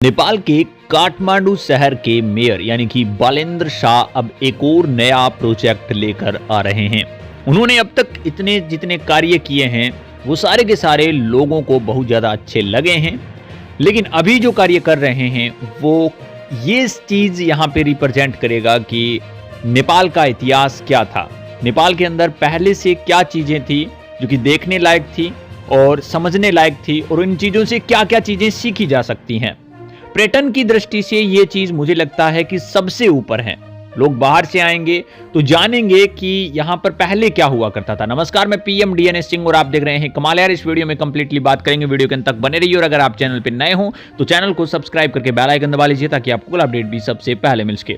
नेपाल के काठमांडू शहर के मेयर यानी कि बालेंद्र शाह अब एक और नया प्रोजेक्ट लेकर आ रहे हैं। उन्होंने अब तक इतने जितने कार्य किए हैं वो सारे के सारे लोगों को बहुत ज़्यादा अच्छे लगे हैं, लेकिन अभी जो कार्य कर रहे हैं वो ये चीज़ यहाँ पे रिप्रेजेंट करेगा कि नेपाल का इतिहास क्या था, नेपाल के अंदर पहले से क्या चीज़ें थी जो कि देखने लायक थी और समझने लायक थी, और इन चीज़ों से क्या क्या चीज़ें सीखी जा सकती हैं। पर्यटन की दृष्टि से ये चीज मुझे लगता है कि सबसे ऊपर है। लोग बाहर से आएंगे तो जानेंगे कि यहाँ पर पहले क्या हुआ करता था। नमस्कार, मैं पीएम डीएनएस सिंह और आप देख रहे हैं कमाल यार। इस वीडियो में कंप्लीटली बात करेंगे, वीडियो के अंत तक बने रहिए। और अगर आप चैनल पर नए हो तो चैनल को सब्सक्राइब करके बेल आइकन दबा लीजिए ताकि आपको कुल अपडेट भी सबसे पहले मिल सके।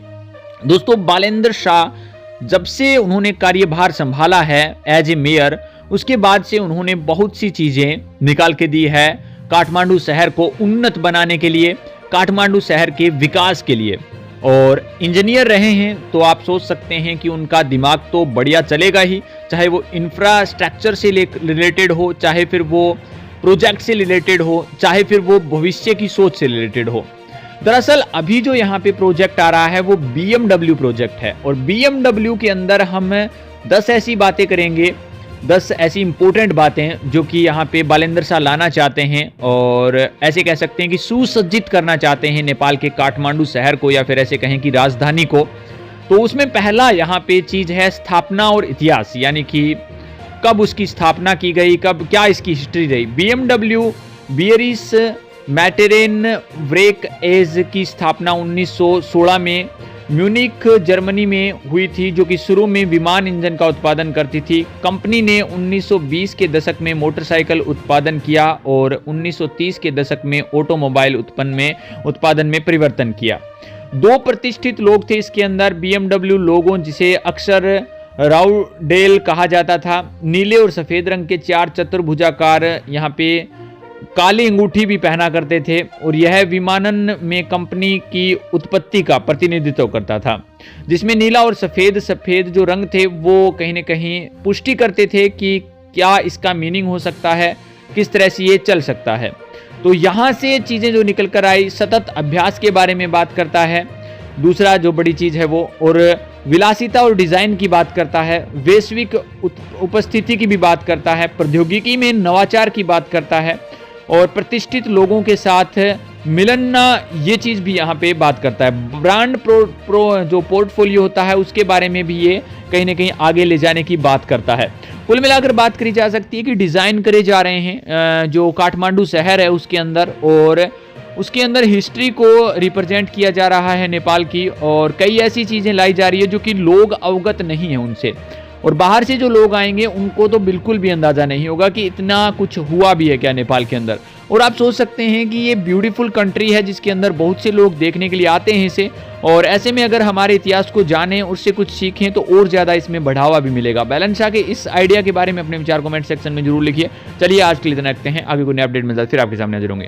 दोस्तों, बालेंद्र शाह जब से उन्होंने कार्यभार संभाला है एज ए मेयर, उसके बाद से उन्होंने बहुत सी चीजें निकाल के दी है काठमांडू शहर को उन्नत बनाने के लिए, काठमांडू शहर के विकास के लिए। और इंजीनियर रहे हैं तो आप सोच सकते हैं कि उनका दिमाग तो बढ़िया चलेगा ही, चाहे वो इंफ्रास्ट्रक्चर से रिलेटेड हो, चाहे फिर वो प्रोजेक्ट से रिलेटेड हो, चाहे फिर वो भविष्य की सोच से रिलेटेड हो। दरअसल अभी जो यहाँ पे प्रोजेक्ट आ रहा है वो BMW प्रोजेक्ट है, और BMW के अंदर हम 10 ऐसी बातें करेंगे, 10 ऐसी इंपॉर्टेंट बातें जो कि यहाँ पे बालेंद्र शाह लाना चाहते हैं, और ऐसे कह सकते हैं कि सुसज्जित करना चाहते हैं नेपाल के काठमांडू शहर को, या फिर ऐसे कहें कि राजधानी को। तो उसमें पहला यहाँ पे चीज है स्थापना और इतिहास, यानी कि कब उसकी स्थापना की गई, कब क्या इसकी हिस्ट्री रही। BMW बियरिस मैटेरेन व्रेक एज की स्थापना 1916 में म्यूनिक जर्मनी में हुई थी, जो कि शुरू में विमान इंजन का उत्पादन करती थी। कंपनी ने 1920 के दशक में मोटरसाइकिल उत्पादन किया और 1930 के दशक में ऑटोमोबाइल उत्पादन में परिवर्तन किया। 2 प्रतिष्ठित लोग थे इसके अंदर BMW लोगों, जिसे अक्सर राउडेल कहा जाता था। नीले और सफेद रंग के 4 चतुर्भुजाकार यहाँ पे काली अंगूठी भी पहना करते थे, और यह विमानन में कंपनी की उत्पत्ति का प्रतिनिधित्व करता था, जिसमें नीला और सफेद जो रंग थे वो कहीं न कहीं पुष्टि करते थे कि क्या इसका मीनिंग हो सकता है, किस तरह से ये चल सकता है। तो यहाँ से चीज़ें जो निकल कर आई, सतत अभ्यास के बारे में बात करता है। दूसरा जो बड़ी चीज़ है वो, और विलासिता और डिज़ाइन की बात करता है, वैश्विक उपस्थिति की भी बात करता है, प्रौद्योगिकी में नवाचार की बात करता है, और प्रतिष्ठित लोगों के साथ मिलन, ये चीज़ भी यहाँ पे बात करता है। ब्रांड जो पोर्टफोलियो होता है उसके बारे में भी ये कहीं ना कहीं आगे ले जाने की बात करता है। कुल मिलाकर बात करी जा सकती है कि डिज़ाइन करे जा रहे हैं जो काठमांडू शहर है उसके अंदर, और उसके अंदर हिस्ट्री को रिप्रेजेंट किया जा रहा है नेपाल की, और कई ऐसी चीज़ें लाई जा रही है जो कि लोग अवगत नहीं है उनसे, और बाहर से जो लोग आएंगे उनको तो बिल्कुल भी अंदाज़ा नहीं होगा कि इतना कुछ हुआ भी है क्या नेपाल के अंदर। और आप सोच सकते हैं कि ये ब्यूटीफुल कंट्री है जिसके अंदर बहुत से लोग देखने के लिए आते हैं इसे, और ऐसे में अगर हमारे इतिहास को जानें, उससे कुछ सीखें तो और ज़्यादा इसमें बढ़ावा भी मिलेगा। बालेंद्र शाह के इस आइडिया के बारे में अपने विचार कमेंट सेक्शन में जरूर लिखिए। चलिए आज के लिए इतना रखते हैं, आगे कोई नया अपडेट मिलता है फिर आपके सामने हाजिर होंगे।